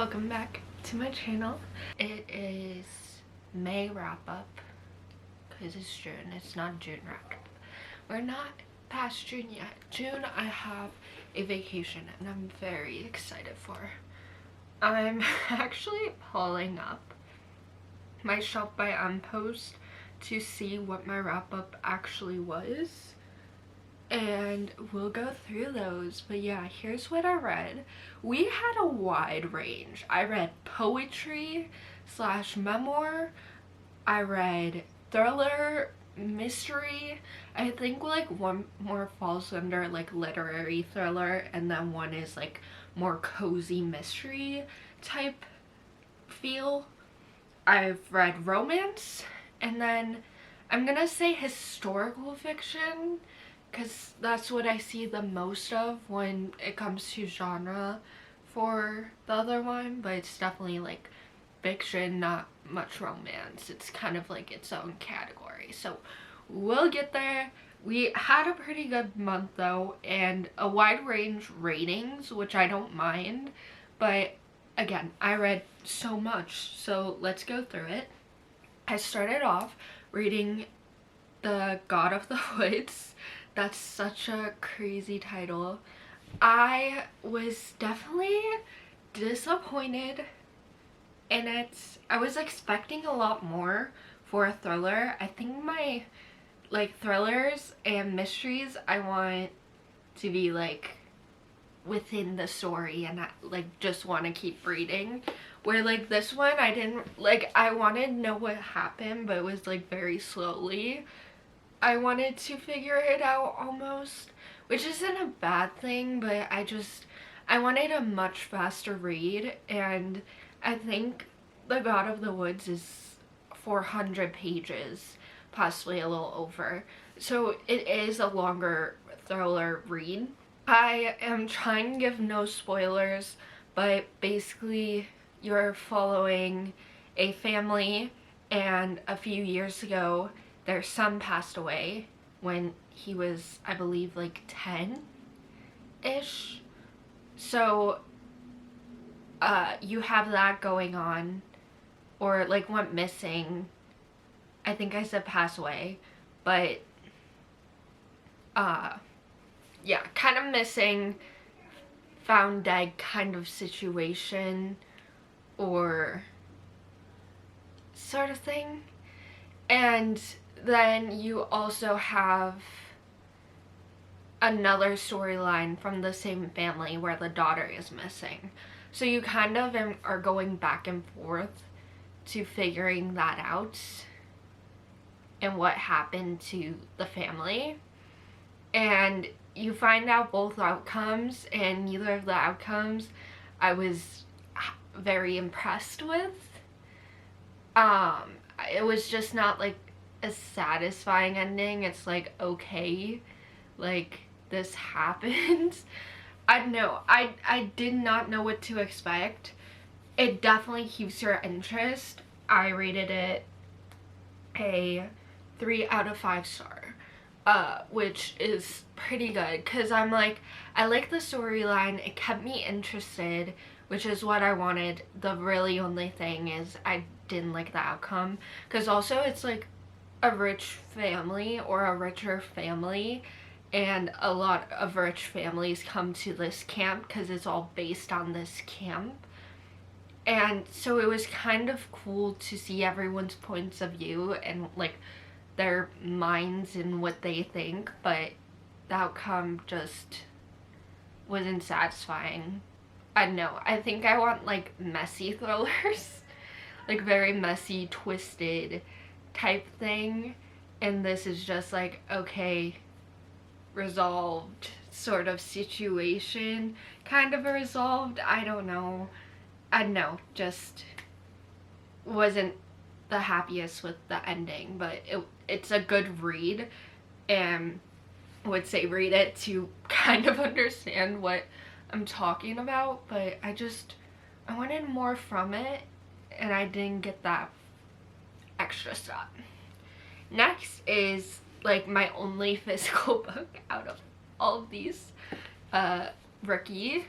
Welcome back to my channel. It is May wrap up because it's June. It's not June wrap up. We're not past June yet. June I have a vacation and I'm very excited for. I'm actually pulling up my Shop by M post to see what my wrap up actually was, and we'll go through those. But yeah, here's what I read. We had a wide range. I read poetry slash memoir, I read thriller, mystery. I think like one more falls under like literary thriller, and then one is like more cozy mystery type feel. I've read romance, and then I'm gonna say historical fiction because that's what I see the most of when it comes to genre for the other one, but it's definitely like fiction, not much romance. It's kind of like its own category, so we'll get there. We had a pretty good month though, and a wide range ratings, which I don't mind, but again, I read so much, so let's go through it. I started off reading The God of the Woods. That's such a crazy title. I was definitely disappointed in it. I was expecting a lot more for a thriller. I think my like thrillers and mysteries, I want to be like within the story and I like just want to keep reading, where like this one I didn't like. I wanted to know what happened, but it was like very slowly. I wanted to figure it out almost, which isn't a bad thing, but I wanted a much faster read, and I think The God of the Woods is 400 pages, possibly a little over, so it is a longer thriller read. I am trying to give no spoilers, but basically you're following a family, and a few years ago their son passed away when he was, I believe, like 10-ish. So you have that going on, or like went missing. I think I said pass away, but yeah, kind of missing, found dead kind of situation or sort of thing. And then you also have another storyline from the same family where the daughter is missing. So you kind of are going back and forth to figuring that out and what happened to the family. And you find out both outcomes, and neither of the outcomes I was very impressed with. It was just not like a satisfying ending. It's like, okay, like this happened. I don't know. I did not know what to expect. It definitely keeps your interest. I rated it a 3 out of 5 star, which is pretty good because I'm like, I like the storyline. It kept me interested, which is what I wanted. The really only thing is I didn't like the outcome, because also it's like a rich family or a richer family, and a lot of rich families come to this camp because it's all based on this camp. And so it was kind of cool to see everyone's points of view and like their minds and what they think, but the outcome just wasn't satisfying. I don't know. I think I want like messy thrillers, like very messy, twisted type thing, and this is just like, okay, resolved sort of situation, kind of a resolved, I don't know, just wasn't the happiest with the ending. But it's a good read, and I would say read it to kind of understand what I'm talking about, but I wanted more from it, and I didn't get that extra stuff. Next is like my only physical book out of all of these, Rookie.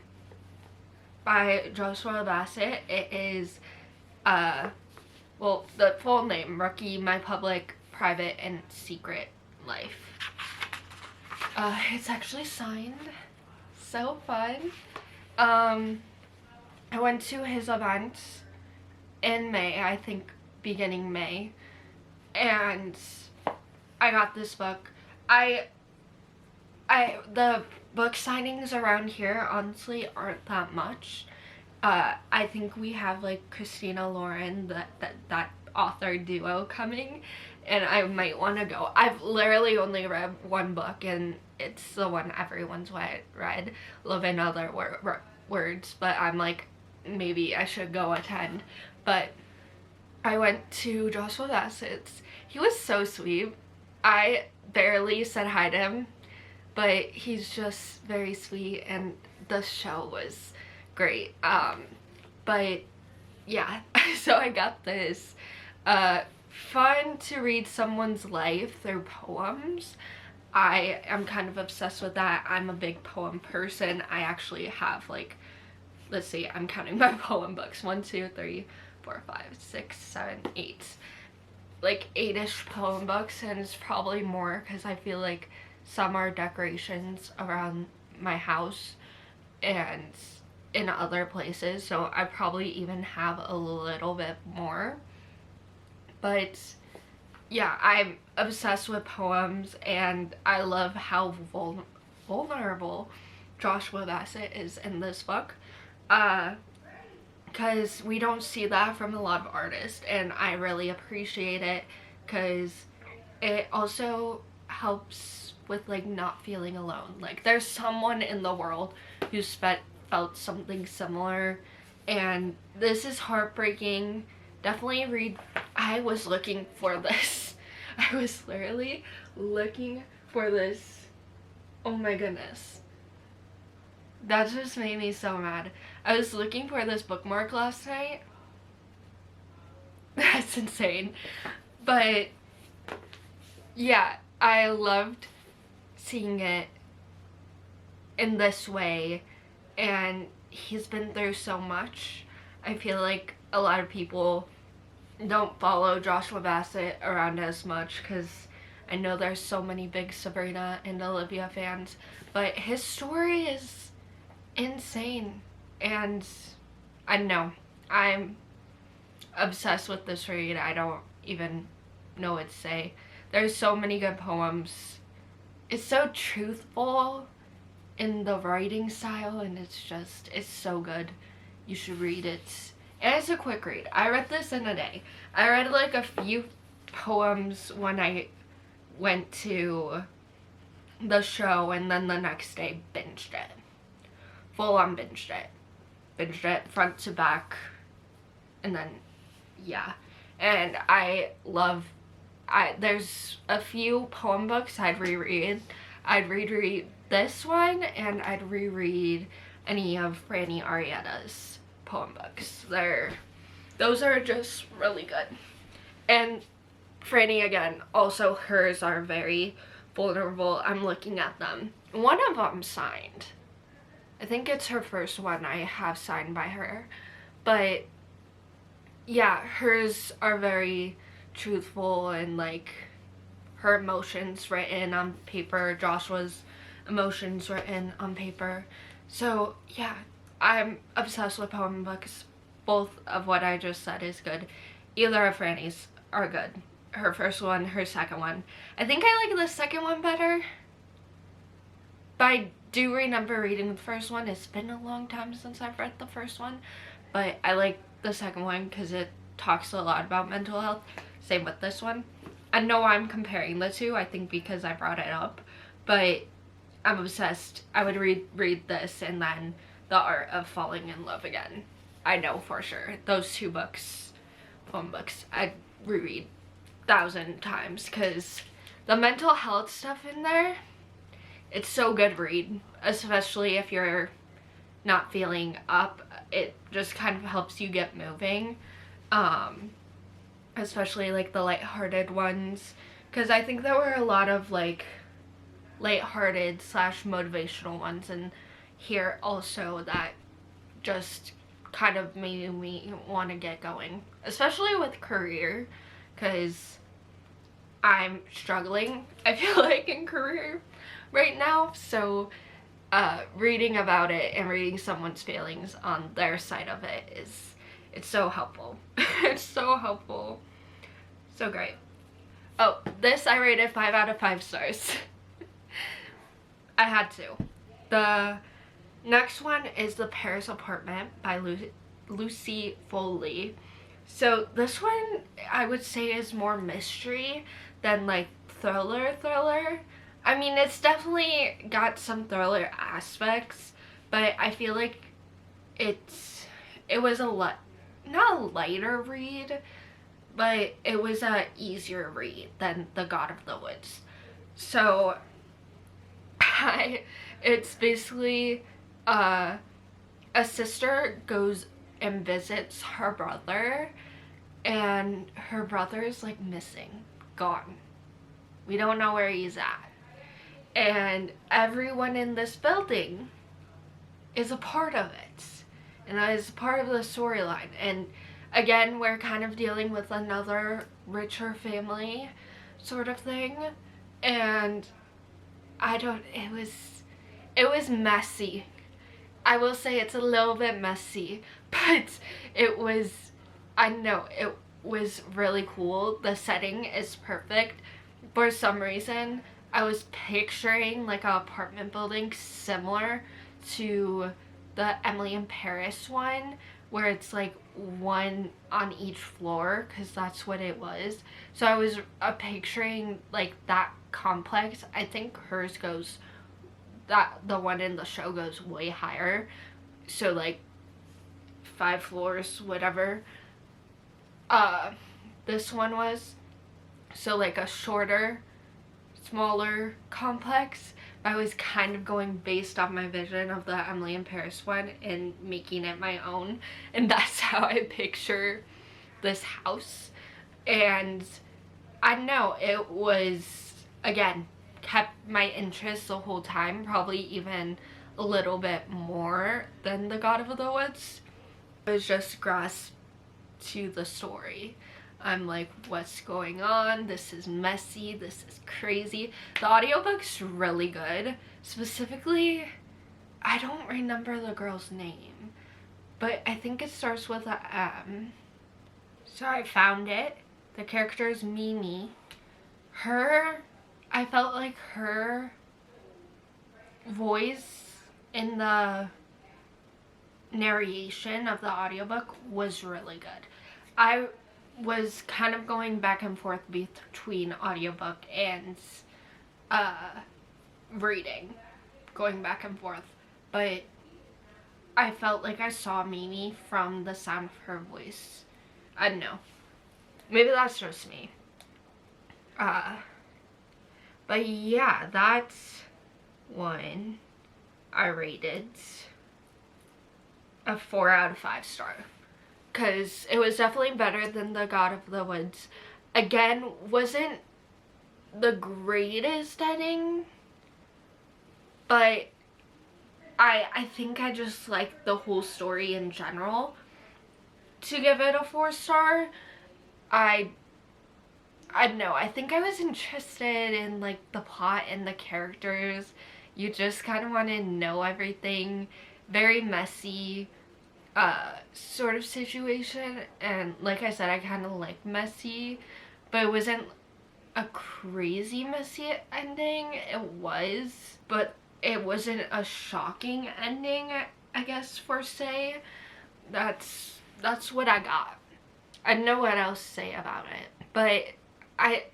by Joshua Bassett. It is, well, the full name, Rookie, My Public, Private, and Secret Life. It's actually signed. So fun. I went to his event in May, I think beginning May, and I got this book. The book signings around here honestly aren't that much. I think we have like Christina Lauren, that author duo coming, and I might want to go. I've literally only read one book, and it's the one everyone's read, Love in Other Words, but I'm like, maybe I should go attend. But I went to Joshua Bassett's. He was so sweet. I barely said hi to him, but he's just very sweet, and the show was great. But yeah, so I got this. Fun to read someone's life through poems. I am kind of obsessed with that. I'm a big poem person. I actually have like, let's see, I'm counting my poem books. 1, 2, 3, 4, 5, 6, 7, 8. Like 8-ish poem books, and it's probably more because I feel like some are decorations around my house and in other places, so I probably even have a little bit more. But yeah, I'm obsessed with poems, and I love how vulnerable Joshua Bassett is in this book, because we don't see that from a lot of artists, and I really appreciate it because it also helps with like not feeling alone. Like there's someone in the world who's felt something similar, and this is heartbreaking. Definitely read. I was looking for this. I was literally looking for this. Oh my goodness. That just made me so mad. I was looking for this bookmark last night. That's insane. But yeah, I loved seeing it in this way, and he's been through so much. I feel like a lot of people don't follow Joshua Bassett around as much because I know there's so many big Sabrina and Olivia fans, but his story is insane, and I know I'm obsessed with this read. I don't even know what to say. There's so many good poems. It's so truthful in the writing style, and it's so good. You should read it. And it's a quick read. I read this in a day. I read like a few poems when I went to the show, and then the next day binged it. Full on binged it. Binged it front to back. And then, yeah. And there's a few poem books I'd reread. I'd reread this one, and I'd reread any of Franny Arietta's poem books. Those are just really good. And Franny, again, also hers are very vulnerable. I'm looking at them. One of them signed. I think it's her first one I have signed by her. But yeah, hers are very truthful, and like her emotions written on paper, Joshua's emotions written on paper. So yeah, I'm obsessed with poem books. Both of what I just said is good. Either of Franny's are good. Her first one, her second one. I think I like the second one better, but I do remember reading the first one. It's been a long time since I've read the first one, but I like the second one because it talks a lot about mental health. Same with this one. I know I'm comparing the two, I think because I brought it up, but I'm obsessed. I would read this and then The Art of Falling in Love Again. I know for sure. Those two books, poem books, I'd reread 1,000 times because the mental health stuff in there, it's so good read, especially if you're not feeling up. It just kind of helps you get moving, especially like the lighthearted ones, because I think there were a lot of like lighthearted / motivational ones in here also that just kind of made me want to get going, especially with career, because I'm struggling, I feel like, in career right now. So reading about it and reading someone's feelings on their side of it it's so helpful. It's so helpful. So great. Oh, this I rated 5 out of 5 stars. I had to. The next one is The Paris Apartment by Lucy Foley. So this one I would say is more mystery than like thriller. I mean, it's definitely got some thriller aspects, but I feel like it was not a lighter read, but it was a easier read than The God of the Woods. So it's basically a sister goes and visits her brother, and her brother is like missing, gone. We don't know where he's at. And everyone in this building is a part of it. And that is part of the storyline. And again, we're kind of dealing with another richer family sort of thing. And it was messy. I will say it's a little bit messy, but it was really cool. The setting is perfect. For some reason, I was picturing like an apartment building similar to the Emily in Paris one, where it's like one on each floor, because that's what it was. So I was picturing like that complex. I think hers goes, the one in the show goes way higher, so like 5 floors, whatever. This one was so like a shorter, smaller complex. I was kind of going based on my vision of the Emily in Paris one and making it my own, and that's how I picture this house. And I don't know, it was, again, kept my interest the whole time, probably even a little bit more than The God of the Woods. It was just grasped to the story. I'm like, what's going on? This is messy. This is crazy. The audiobook's really good. Specifically, I don't remember the girl's name, but I think it starts with a M. So I found it. The character is Mimi. I felt like her voice in the narration of the audiobook was really good. I was kind of going back and forth between audiobook and reading, going back and forth, but I felt like I saw Mimi from the sound of her voice. I don't know, maybe that's just me. But yeah, that's one I rated a 4 out of 5 star. Because it was definitely better than The God of the Woods. Again, wasn't the greatest ending, but I think I just like the whole story in general to give it a 4 star. I don't know, I think I was interested in like the plot and the characters. You just kind of want to know everything. Very messy sort of situation, and like I said, I kind of like messy, but it wasn't a crazy messy ending. It was, but it wasn't a shocking ending, I guess, per se. That's what I got. I don't know what else to say about it, but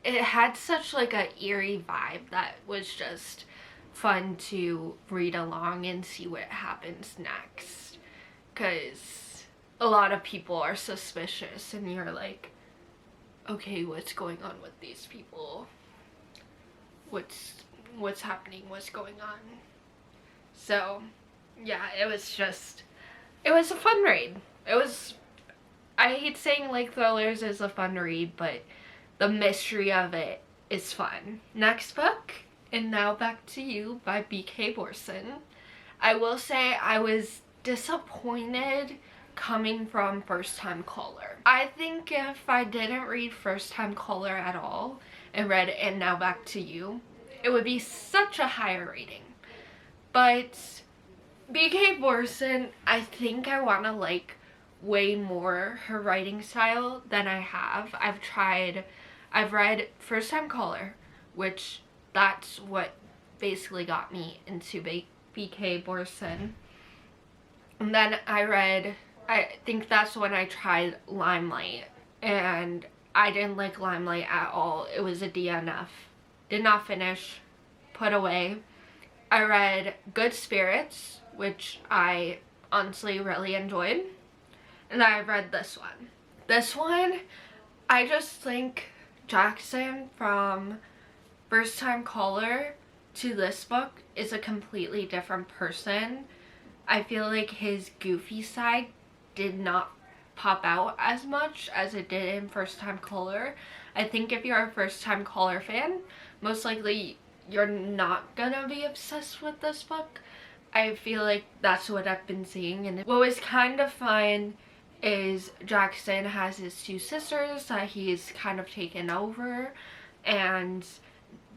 it had such like a eerie vibe that was just fun to read along and see what happens next. Because a lot of people are suspicious and you're like, okay, what's going on with these people? What's happening? What's going on? So yeah, it was a fun read. I hate saying like thrillers is a fun read, but the mystery of it is fun. Next book, And Now Back to You by B.K. Borson. I will say I was disappointed coming from First Time Caller. I think if I didn't read First Time Caller at all and read And Now Back to You, it would be such a higher rating. But BK Borson, I think I want to like way more her writing style than I have. I've read First Time Caller, which that's what basically got me into BK Borson. And then I think that's when I tried Limelight, and I didn't like Limelight at all. It was a DNF. Did not finish, put away. I read Good Spirits, which I honestly really enjoyed. And I read this one. This one, I just think Jackson from First Time Caller to this book is a completely different person. I feel like his goofy side did not pop out as much as it did in First Time Caller. I think if you're a First Time Caller fan, most likely you're not gonna be obsessed with this book. I feel like that's what I've been seeing. And what was kind of fun is Jackson has his two sisters that he's kind of taken over, and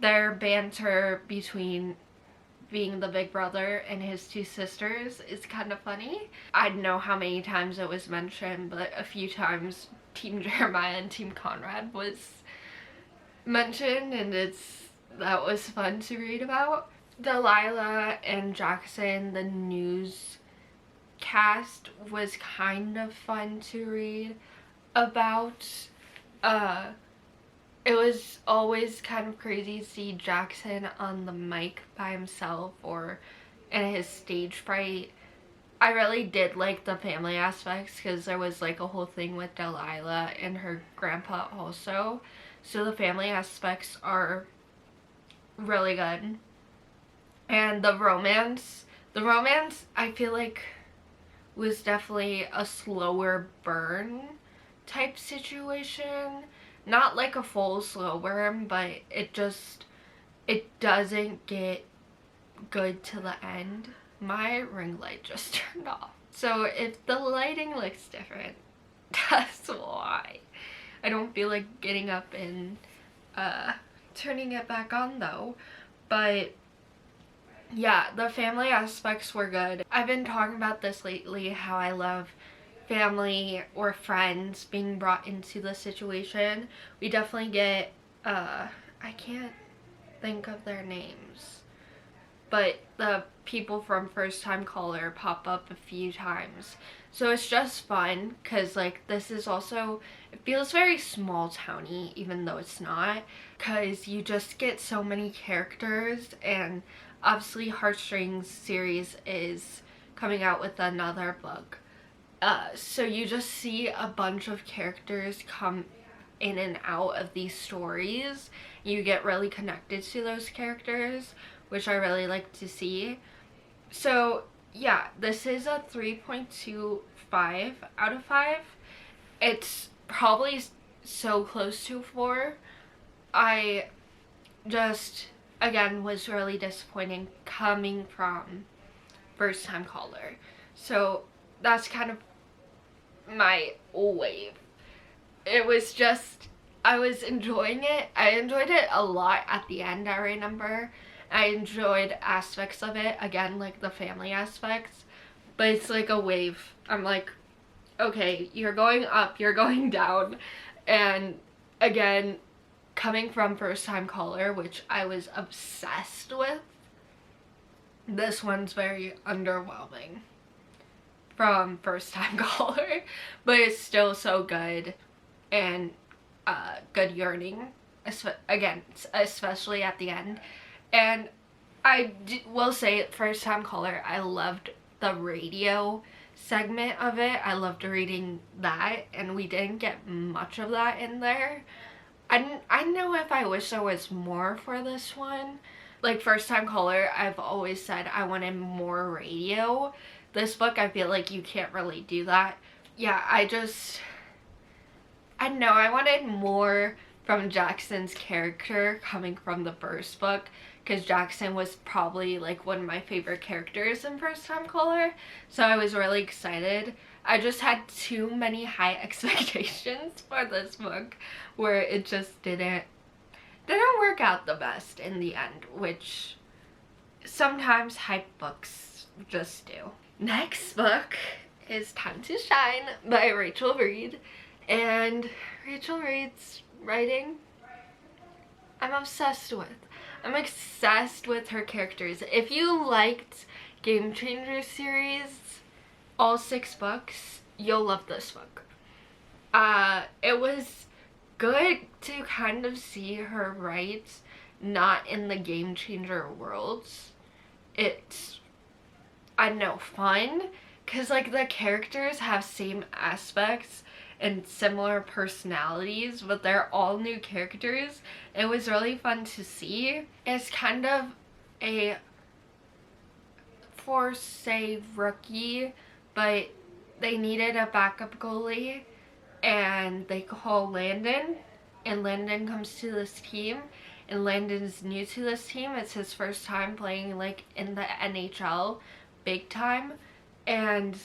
their banter between being the big brother and his two sisters is kind of funny. I don't know how many times it was mentioned, but a few times Team Jeremiah and Team Conrad was mentioned, and that was fun to read about. Delilah and Jackson, the news cast, was kind of fun to read about. It was always kind of crazy to see Jackson on the mic by himself or in his stage fright. I really did like the family aspects because there was like a whole thing with Delilah and her grandpa also. So the family aspects are really good. And the romance I feel like was definitely a slower burn type situation. Not like a full slow burn, but it doesn't get good to the end. My ring light just turned off. So if the lighting looks different, that's why. I don't feel like getting up and turning it back on though. But yeah, the family aspects were good. I've been talking about this lately, how I love family or friends being brought into the situation. We definitely get, I can't think of their names, but the people from First Time Caller pop up a few times. So it's just fun because like this is also, it feels very small towny even though it's not, because you just get so many characters. And obviously Heartstrings series is coming out with another book. So you just see a bunch of characters come in and out of these stories. You get really connected to those characters, which I really like to see. So yeah, this is a 3.25 out of 5. It's probably so close to 4. I just, again, was really disappointing coming from First Time Caller. So that's kind of my wave. It was just, I was enjoying it. I enjoyed it a lot at the end, I remember. I enjoyed aspects of it, again, like the family aspects, but it's like a wave. I'm like, okay, you're going up, you're going down. And again, coming from First Time Caller, which I was obsessed with, this one's very underwhelming from First Time Caller, but it's still so good. And good yearning, again, especially at the end. And I will say, First Time Caller, I loved the radio segment of it. I loved reading that, and we didn't get much of that in there. I know if I wish there was more for this one. Like First Time Caller, I've always said I wanted more radio. This book, I feel like you can't really do that. Yeah, I don't know, I wanted more from Jackson's character coming from the first book, because Jackson was probably like one of my favorite characters in First Time Caller, so I was really excited. I just had too many high expectations for this book where it just didn't work out the best in the end, which sometimes hype books just do. Next book is Time to Shine by Rachel Reed, and Rachel Reed's writing I'm obsessed with. I'm obsessed with her characters. If you liked Game Changer series, all 6 books, you'll love this book. It was good to kind of see her write not in the Game Changer worlds. It's, I don't know, fun, because like the characters have same aspects and similar personalities, but they're all new characters. It was really fun to see. It's kind of a force rookie, but they needed a backup goalie, and they call Landon, and Landon comes to this team, and Landon's new to this team. It's his first time playing like in the NHL big time, and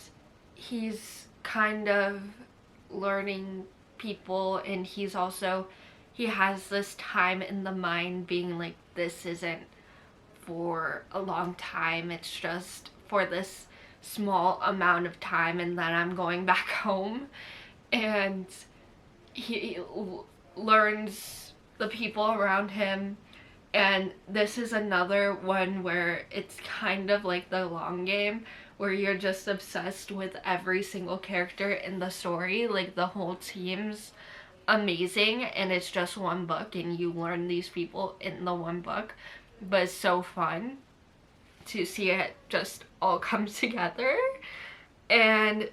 he's kind of learning people, and he has this time in the mind being like, this isn't for a long time, it's just for this small amount of time, and then I'm going back home. And he learns the people around him, and this is another one where it's kind of like the long game, where you're just obsessed with every single character in the story. Like the whole team's amazing, and it's just one book and you learn these people in the one book, but it's so fun to see it just all come together. And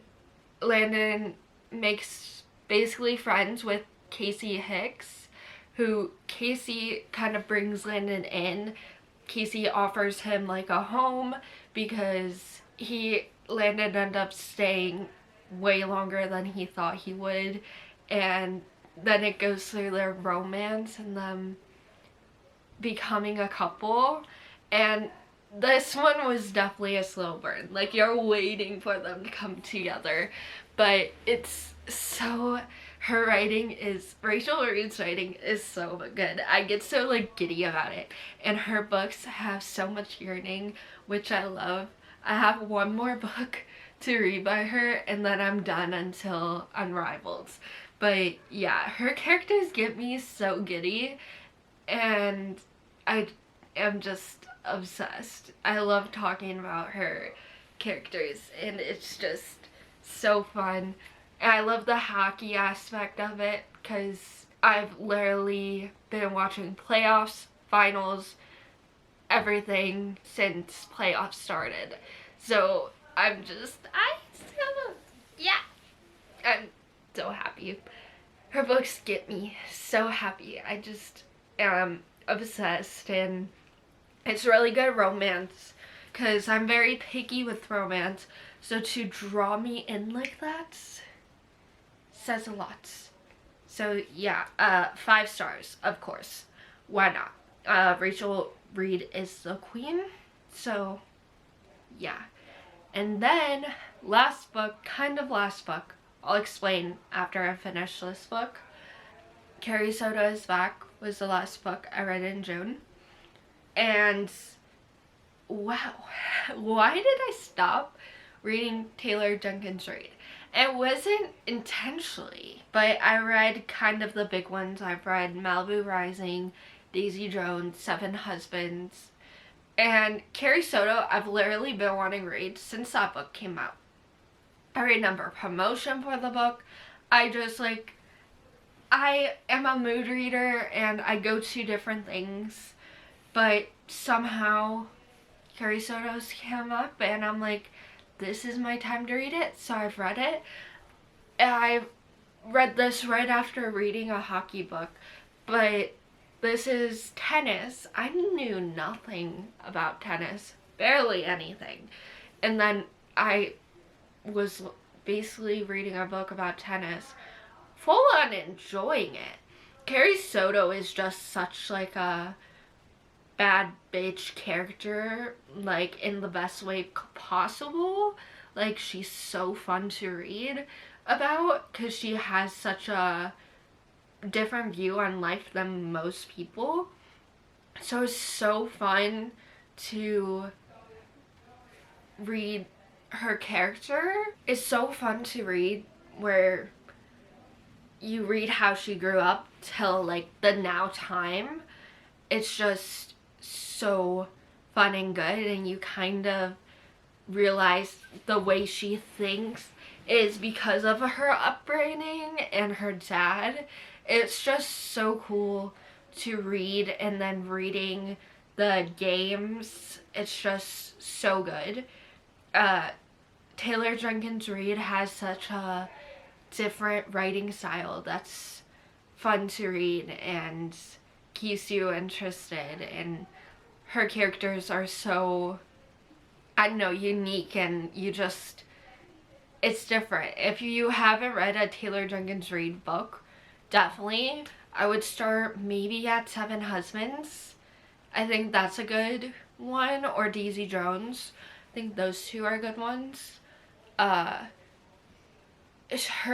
Landon makes basically friends with Casey Hicks, who Casey kind of brings Landon in. Casey offers him like a home because Landon ended up staying way longer than he thought he would, and then it goes through their romance and them becoming a couple. And this one was definitely a slow burn. Like, you're waiting for them to come together, but it's so, Rachel Reed's writing is so good. I get so like giddy about it, and her books have so much yearning, which I love. I have one more book to read by her, and then I'm done until Unrivaled. But yeah, her characters get me so giddy, and I am just obsessed. I love talking about her characters, and it's just so fun. And I love the hockey aspect of it, because I've literally been watching playoffs, finals, everything since playoffs started. So I'm so happy. Her books get me so happy. I just am obsessed, and it's really good romance, because I'm very picky with romance, so to draw me in like that says a lot. So yeah, 5 stars, of course. Why not? Rachel Reed is the queen, so yeah. And then last book, I'll explain after I finish this book. Carrie Soto is Back was the last book I read in June. And wow, why did I stop reading Taylor Jenkins Reid? It wasn't intentionally, but I read kind of the big ones. I've read Malibu Rising, Daisy Jones, 7 Husbands, and Carrie Soto I've literally been wanting to read since that book came out. I remember promotion for the book. I am a mood reader, and I go to different things, but somehow Carrie Soto's came up, and I'm like, this is my time to read it, so I've read it. And I read this right after reading a hockey book, but this is tennis. I knew nothing about tennis, barely anything. And then I was basically reading a book about tennis, full on enjoying it. Carrie Soto is just such like a bad bitch character, like in the best way possible. Like, she's so fun to read about because she has such a different view on life than most people. So it's so fun to read her character. It's so fun to read where you read how she grew up till like the now time. It's just so fun and good, and you kind of realize the way she thinks is because of her upbringing and her dad. It's just so cool to read, and then reading the games, it's just so good. Taylor Jenkins Reid has such a different writing style that's fun to read and keeps you interested, and her characters are so, I don't know, unique, and you just, it's different. If you haven't read a Taylor Jenkins Reid book, definitely, I would start maybe at Seven Husbands. I think that's a good one, or Daisy Jones. I think those two are good ones. Her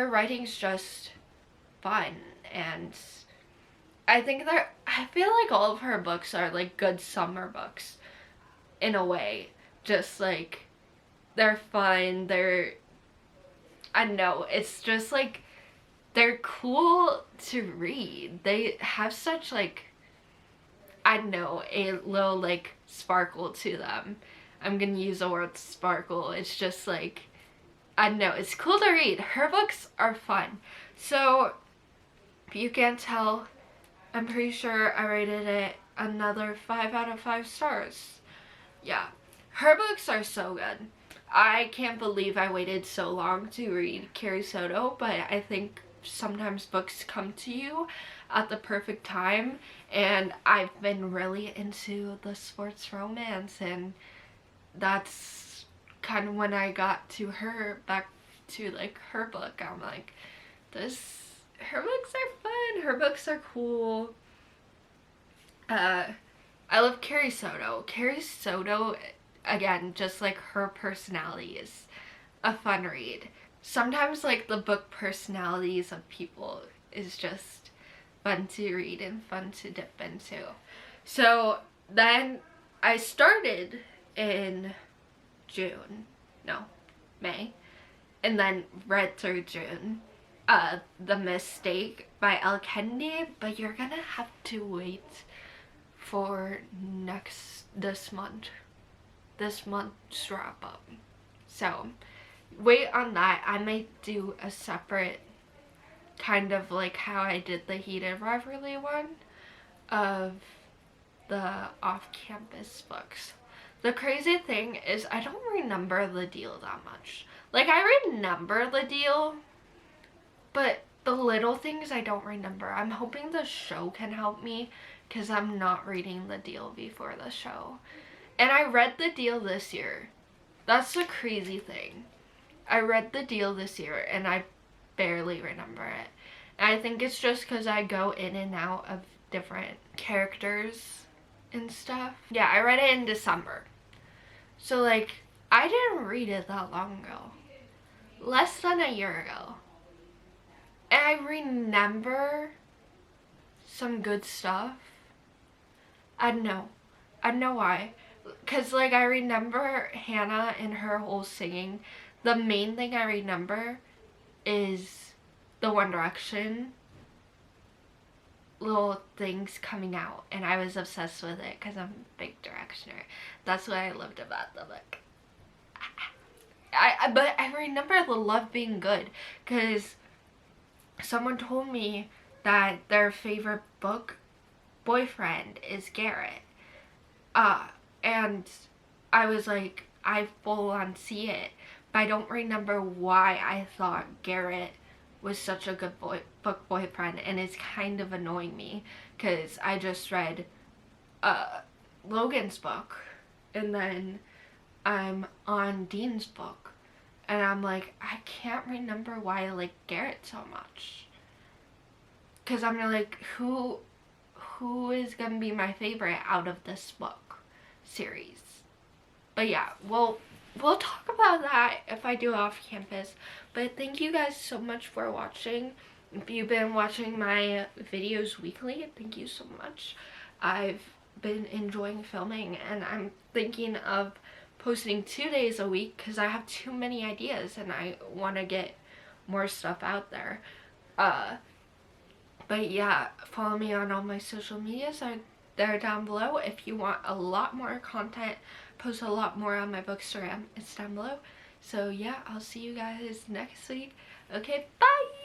writing's just fun, and I think that, I feel like all of her books are like good summer books in a way. Just like, they're fun, they're, I don't know, it's just like, they're cool to read. They have such like, I don't know, a little like sparkle to them. I'm gonna use the word sparkle. It's just like, I don't know, it's cool to read. Her books are fun. So, if you can't tell, I'm pretty sure I rated it another 5 out of 5 stars. Yeah, her books are so good. I can't believe I waited so long to read Carrie Soto, but I think sometimes books come to you at the perfect time, and I've been really into the sports romance, and that's kind of when I got to her, back to like her book. I'm like, her books are fun, her books are cool. I love Carrie Soto. Carrie Soto, again, just like her personality is a fun read. Sometimes like the book personalities of people is just fun to read and fun to dip into. So then I started in May, and then read through June. The Mistake by Elle Kennedy, but you're gonna have to wait for this month's wrap up. So wait on that. I might do a separate kind of like how I did the Heated Rivalry one of the off-campus books. The crazy thing is I don't remember the deal that much. Like, I remember the deal, but the little things I don't remember. I'm hoping the show can help me, because I'm not reading the deal before the show. And I read the deal this year. That's the crazy thing. I read the deal this year and I barely remember it. And I think it's just because I go in and out of different characters and stuff. Yeah, I read it in December. So like, I didn't read it that long ago. Less than a year ago. And I remember some good stuff. I don't know why. Because like, I remember Hannah and her whole singing. The main thing I remember is the One Direction little things coming out, and I was obsessed with it because I'm a big Directioner. That's what I loved about the book. But I remember the love being good, because someone told me that their favorite boyfriend is Garrett. And I was like, I full on see it, but I don't remember why I thought Garrett was such a good boyfriend, and it's kind of annoying me because I just read Logan's book, and then I'm on Dean's book, and I'm like, I can't remember why I like Garrett so much, because I'm like, who who is gonna be my favorite out of this book series. But yeah, we'll talk about that if I do off campus. But thank you guys so much for watching. If you've been watching my videos weekly, thank you so much. I've been enjoying filming, and I'm thinking of posting 2 days a week because I have too many ideas and I want to get more stuff out there. But yeah, follow me on all my social medias. They're down below. If you want a lot more content, post a lot more on my Bookstagram, it's down below. So yeah, I'll see you guys next week. Okay, bye!